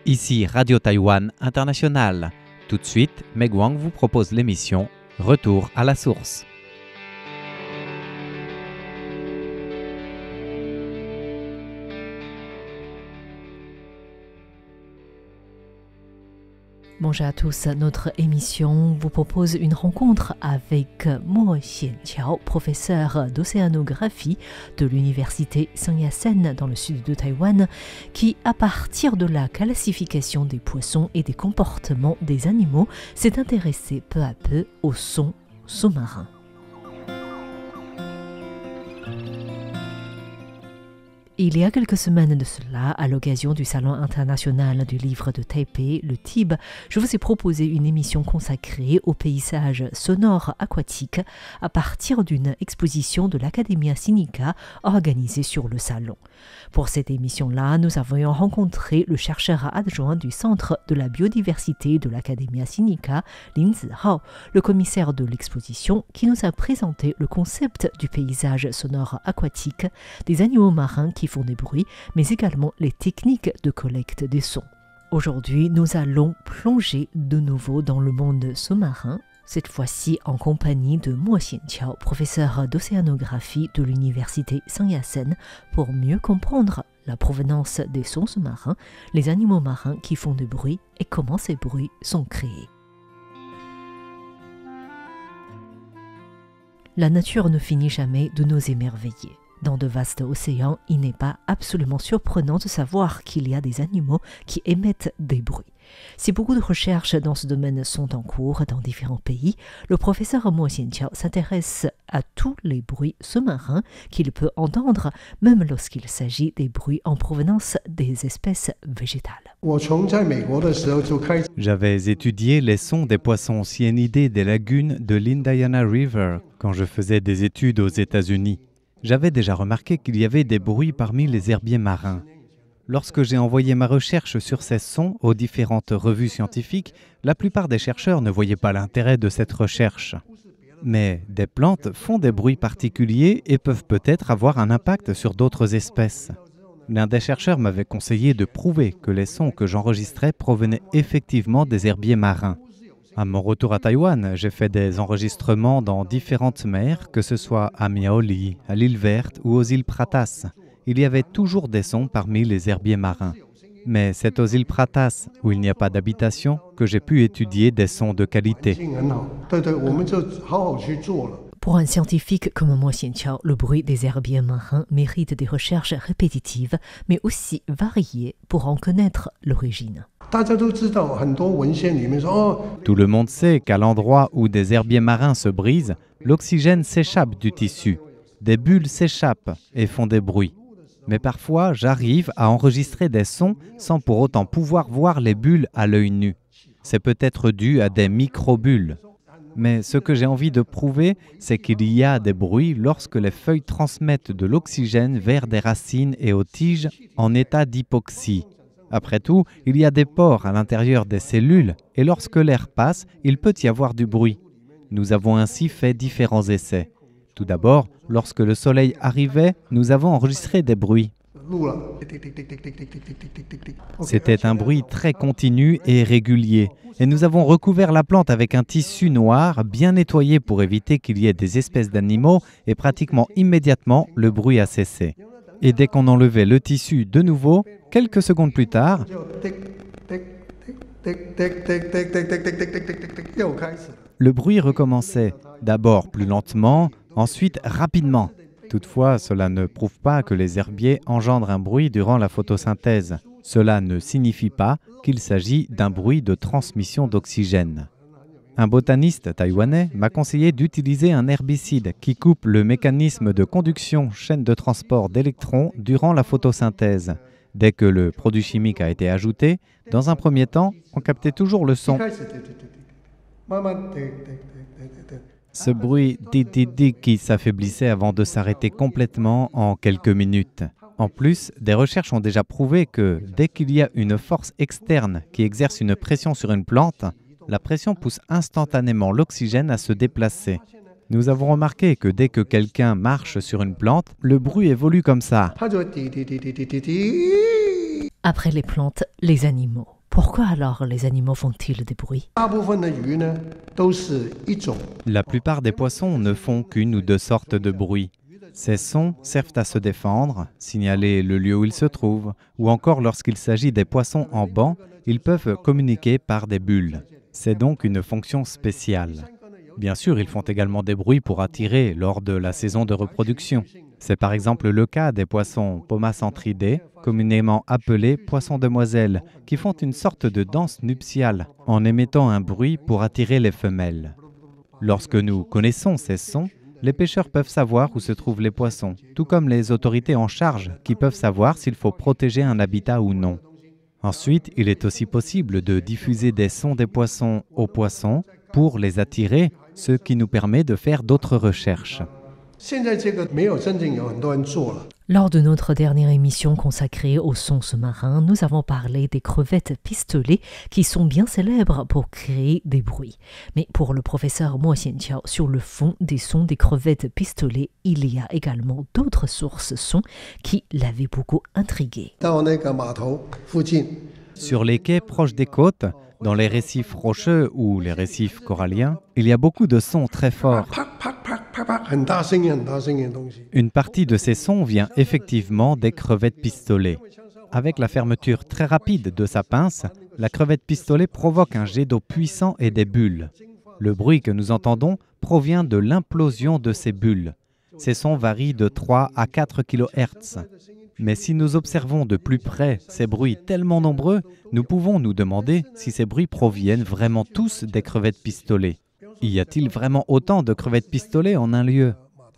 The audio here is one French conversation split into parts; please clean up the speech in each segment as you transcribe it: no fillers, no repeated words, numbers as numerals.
Ici Radio Taïwan International. Tout de suite, Meg Wang vous propose l'émission Retour à la source. Bonjour à tous, notre émission vous propose une rencontre avec Mo Xianqiao, professeur d'océanographie de l'université Sun Yat-sen dans le sud de Taïwan, qui, à partir de la classification des poissons et des comportements des animaux, s'est intéressé peu à peu aux sons sous-marins. Il y a quelques semaines de cela, à l'occasion du Salon international du livre de Taipei, le TIB, je vous ai proposé une émission consacrée aux paysages sonores aquatiques à partir d'une exposition de l'Academia Sinica organisée sur le salon. Pour cette émission-là, nous avions rencontré le chercheur adjoint du Centre de la biodiversité de l'Academia Sinica, Lin Zihao, le commissaire de l'exposition, qui nous a présenté le concept du paysage sonore aquatique, des animaux marins qui font des bruits, mais également les techniques de collecte des sons. Aujourd'hui, nous allons plonger de nouveau dans le monde sous-marin, cette fois-ci en compagnie de Mo Xianqiao, professeur d'océanographie de l'université Sun Yat-sen, pour mieux comprendre la provenance des sons sous-marins, les animaux marins qui font des bruits et comment ces bruits sont créés. La nature ne finit jamais de nous émerveiller. Dans de vastes océans, il n'est pas absolument surprenant de savoir qu'il y a des animaux qui émettent des bruits. Si beaucoup de recherches dans ce domaine sont en cours dans différents pays, le professeur Mo Xianqiao s'intéresse à tous les bruits sous-marins qu'il peut entendre, même lorsqu'il s'agit des bruits en provenance des espèces végétales. J'avais étudié les sons des poissons cyanidés des lagunes de l'Indiana River quand je faisais des études aux États-Unis. J'avais déjà remarqué qu'il y avait des bruits parmi les herbiers marins. Lorsque j'ai envoyé ma recherche sur ces sons aux différentes revues scientifiques, la plupart des chercheurs ne voyaient pas l'intérêt de cette recherche. Mais des plantes font des bruits particuliers et peuvent peut-être avoir un impact sur d'autres espèces. L'un des chercheurs m'avait conseillé de prouver que les sons que j'enregistrais provenaient effectivement des herbiers marins. À mon retour à Taïwan, j'ai fait des enregistrements dans différentes mers, que ce soit à Miaoli, à l'île Verte ou aux îles Pratas. Il y avait toujours des sons parmi les herbiers marins. Mais c'est aux îles Pratas, où il n'y a pas d'habitation, que j'ai pu étudier des sons de qualité. Pour un scientifique comme Mo Xianqiao, le bruit des herbiers marins mérite des recherches répétitives, mais aussi variées pour en connaître l'origine. Tout le monde sait qu'à l'endroit où des herbiers marins se brisent, l'oxygène s'échappe du tissu. Des bulles s'échappent et font des bruits. Mais parfois, j'arrive à enregistrer des sons sans pour autant pouvoir voir les bulles à l'œil nu. C'est peut-être dû à des micro-bulles. Mais ce que j'ai envie de prouver, c'est qu'il y a des bruits lorsque les feuilles transmettent de l'oxygène vers des racines et aux tiges en état d'hypoxie. Après tout, il y a des pores à l'intérieur des cellules et lorsque l'air passe, il peut y avoir du bruit. Nous avons ainsi fait différents essais. Tout d'abord, lorsque le soleil arrivait, nous avons enregistré des bruits. C'était un bruit très continu et régulier. Et nous avons recouvert la plante avec un tissu noir bien nettoyé pour éviter qu'il y ait des espèces d'animaux et pratiquement immédiatement, le bruit a cessé. Et dès qu'on enlevait le tissu de nouveau, quelques secondes plus tard, le bruit recommençait, d'abord plus lentement, ensuite rapidement. Toutefois, cela ne prouve pas que les herbiers engendrent un bruit durant la photosynthèse. Cela ne signifie pas qu'il s'agit d'un bruit de transmission d'oxygène. Un botaniste taïwanais m'a conseillé d'utiliser un herbicide qui coupe le mécanisme de conduction chaîne de transport d'électrons durant la photosynthèse. Dès que le produit chimique a été ajouté, dans un premier temps, on captait toujours le son. Ce bruit dit qui s'affaiblissait avant de s'arrêter complètement en quelques minutes. En plus, des recherches ont déjà prouvé que dès qu'il y a une force externe qui exerce une pression sur une plante, la pression pousse instantanément l'oxygène à se déplacer. Nous avons remarqué que dès que quelqu'un marche sur une plante, le bruit évolue comme ça. Après les plantes, les animaux. Pourquoi alors les animaux font-ils des bruits? La plupart des poissons ne font qu'une ou deux sortes de bruits. Ces sons servent à se défendre, signaler le lieu où ils se trouvent, ou encore lorsqu'il s'agit des poissons en banc, ils peuvent communiquer par des bulles. C'est donc une fonction spéciale. Bien sûr, ils font également des bruits pour attirer lors de la saison de reproduction. C'est par exemple le cas des poissons Pomacentridés, communément appelés poissons demoiselles, qui font une sorte de danse nuptiale en émettant un bruit pour attirer les femelles. Lorsque nous connaissons ces sons, les pêcheurs peuvent savoir où se trouvent les poissons, tout comme les autorités en charge qui peuvent savoir s'il faut protéger un habitat ou non. Ensuite, il est aussi possible de diffuser des sons des poissons aux poissons pour les attirer, ce qui nous permet de faire d'autres recherches. Lors de notre dernière émission consacrée aux sons sous-marins, nous avons parlé des crevettes pistolets qui sont bien célèbres pour créer des bruits. Mais pour le professeur Mo Xianqiao, sur le fond des sons des crevettes pistolets, il y a également d'autres sources sons qui l'avaient beaucoup intrigué. Sur les quais proches des côtes, dans les récifs rocheux ou les récifs coralliens, il y a beaucoup de sons très forts. Une partie de ces sons vient effectivement des crevettes pistolets. Avec la fermeture très rapide de sa pince, la crevette pistolet provoque un jet d'eau puissant et des bulles. Le bruit que nous entendons provient de l'implosion de ces bulles. Ces sons varient de 3 à 4 kHz. Mais si nous observons de plus près ces bruits tellement nombreux, nous pouvons nous demander si ces bruits proviennent vraiment tous des crevettes pistolets. Y a-t-il vraiment autant de crevettes pistolets en un lieu?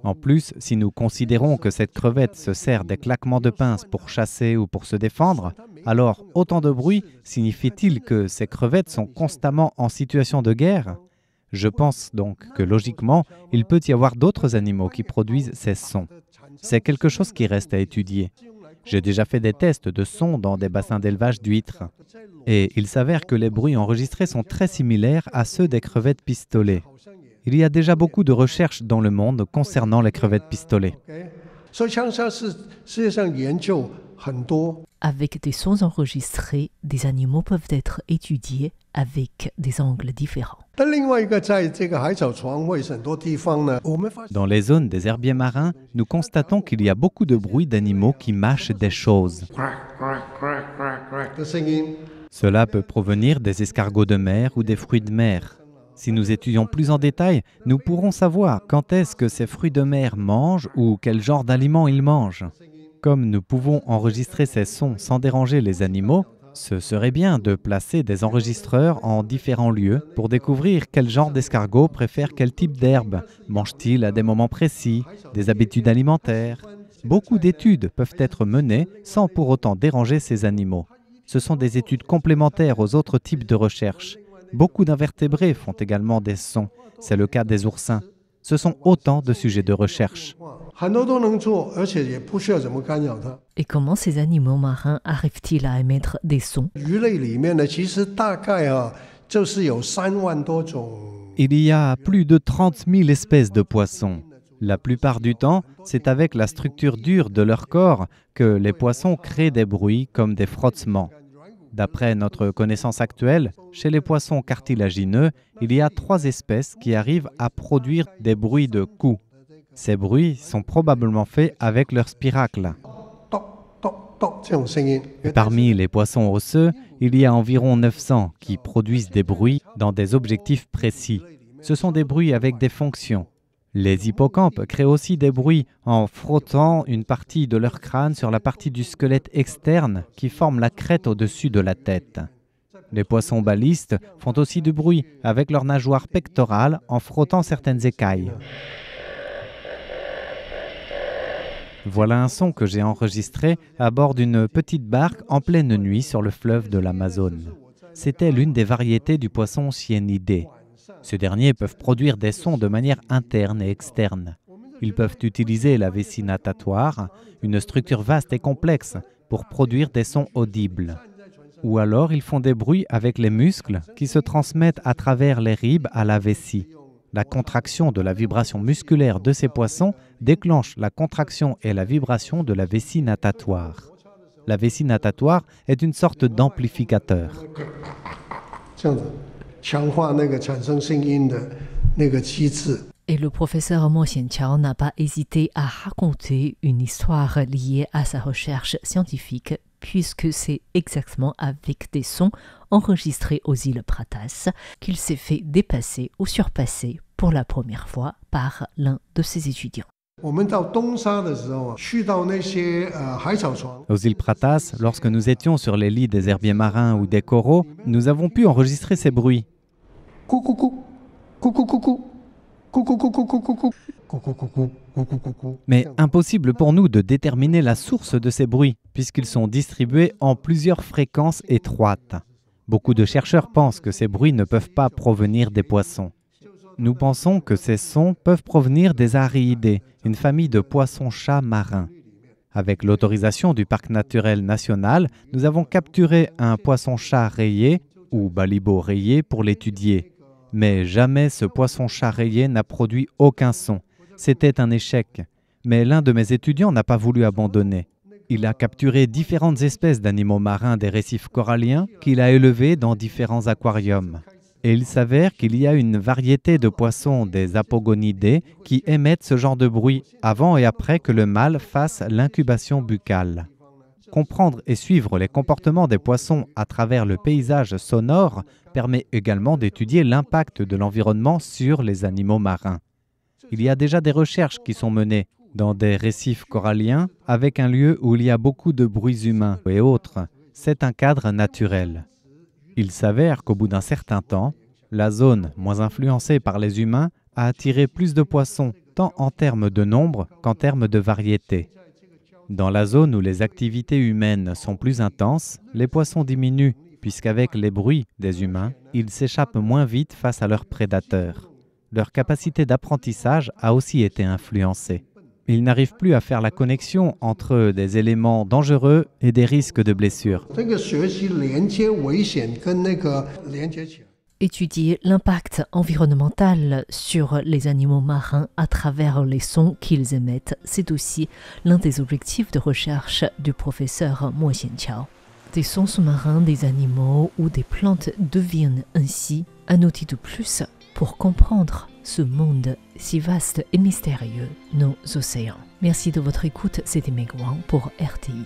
En plus, si nous considérons que cette crevette se sert des claquements de pince pour chasser ou pour se défendre, alors autant de bruit signifie-t-il que ces crevettes sont constamment en situation de guerre? Je pense donc que logiquement, il peut y avoir d'autres animaux qui produisent ces sons. C'est quelque chose qui reste à étudier. J'ai déjà fait des tests de sons dans des bassins d'élevage d'huîtres. Et il s'avère que les bruits enregistrés sont très similaires à ceux des crevettes pistolets. Il y a déjà beaucoup de recherches dans le monde concernant les crevettes pistolets. Avec des sons enregistrés, des animaux peuvent être étudiés avec des angles différents. Dans les zones des herbiers marins, nous constatons qu'il y a beaucoup de bruits d'animaux qui mâchent des choses. Cela peut provenir des escargots de mer ou des fruits de mer. Si nous étudions plus en détail, nous pourrons savoir quand est-ce que ces fruits de mer mangent ou quel genre d'aliments ils mangent. Comme nous pouvons enregistrer ces sons sans déranger les animaux, ce serait bien de placer des enregistreurs en différents lieux pour découvrir quel genre d'escargot préfère quel type d'herbe, mange-t-il à des moments précis, des habitudes alimentaires. Beaucoup d'études peuvent être menées sans pour autant déranger ces animaux. Ce sont des études complémentaires aux autres types de recherches. Beaucoup d'invertébrés font également des sons. C'est le cas des oursins. Ce sont autant de sujets de recherche. Et comment ces animaux marins arrivent-ils à émettre des sons? Il y a plus de 30 000 espèces de poissons. La plupart du temps, c'est avec la structure dure de leur corps que les poissons créent des bruits comme des frottements. D'après notre connaissance actuelle, chez les poissons cartilagineux, il y a 3 espèces qui arrivent à produire des bruits de coups. Ces bruits sont probablement faits avec leur spiracle. Et parmi les poissons osseux, il y a environ 900 qui produisent des bruits dans des objectifs précis. Ce sont des bruits avec des fonctions. Les hippocampes créent aussi des bruits en frottant une partie de leur crâne sur la partie du squelette externe qui forme la crête au-dessus de la tête. Les poissons balistes font aussi du bruit avec leur nageoire pectorale en frottant certaines écailles. Voilà un son que j'ai enregistré à bord d'une petite barque en pleine nuit sur le fleuve de l'Amazone. C'était l'une des variétés du poisson cyanidé. Ces derniers peuvent produire des sons de manière interne et externe. Ils peuvent utiliser la vessie natatoire, une structure vaste et complexe, pour produire des sons audibles. Ou alors ils font des bruits avec les muscles qui se transmettent à travers les ribes à la vessie. La contraction de la vibration musculaire de ces poissons déclenche la contraction et la vibration de la vessie natatoire. La vessie natatoire est une sorte d'amplificateur. Et le professeur Mo Xianqiao n'a pas hésité à raconter une histoire liée à sa recherche scientifique, puisque c'est exactement avec des sons enregistrés aux îles Pratas qu'il s'est fait dépasser ou surpasser pour la première fois par l'un de ses étudiants. Aux îles Pratas, lorsque nous étions sur les lits des herbiers marins ou des coraux, nous avons pu enregistrer ces bruits. Mais impossible pour nous de déterminer la source de ces bruits, puisqu'ils sont distribués en plusieurs fréquences étroites. Beaucoup de chercheurs pensent que ces bruits ne peuvent pas provenir des poissons. Nous pensons que ces sons peuvent provenir des Ariidés, une famille de poissons-chats marins. Avec l'autorisation du Parc naturel national, nous avons capturé un poisson-chat rayé, ou balibo rayé, pour l'étudier. Mais jamais ce poisson-chat rayé n'a produit aucun son. C'était un échec. Mais l'un de mes étudiants n'a pas voulu abandonner. Il a capturé différentes espèces d'animaux marins des récifs coralliens qu'il a élevés dans différents aquariums. Et il s'avère qu'il y a une variété de poissons, des apogonidés, qui émettent ce genre de bruit avant et après que le mâle fasse l'incubation buccale. Comprendre et suivre les comportements des poissons à travers le paysage sonore permet également d'étudier l'impact de l'environnement sur les animaux marins. Il y a déjà des recherches qui sont menées dans des récifs coralliens avec un lieu où il y a beaucoup de bruits humains et autres. C'est un cadre naturel. Il s'avère qu'au bout d'un certain temps, la zone moins influencée par les humains a attiré plus de poissons, tant en termes de nombre qu'en termes de variété. Dans la zone où les activités humaines sont plus intenses, les poissons diminuent, puisqu'avec les bruits des humains, ils s'échappent moins vite face à leurs prédateurs. Leur capacité d'apprentissage a aussi été influencée. Ils n'arrivent plus à faire la connexion entre des éléments dangereux et des risques de blessures. Étudier l'impact environnemental sur les animaux marins à travers les sons qu'ils émettent, c'est aussi l'un des objectifs de recherche du professeur Mo Xianqiao. Des sons sous-marins des animaux ou des plantes deviennent ainsi un outil de plus pour comprendre ce monde si vaste et mystérieux, nos océans. Merci de votre écoute, c'était Meg Wang pour RTI.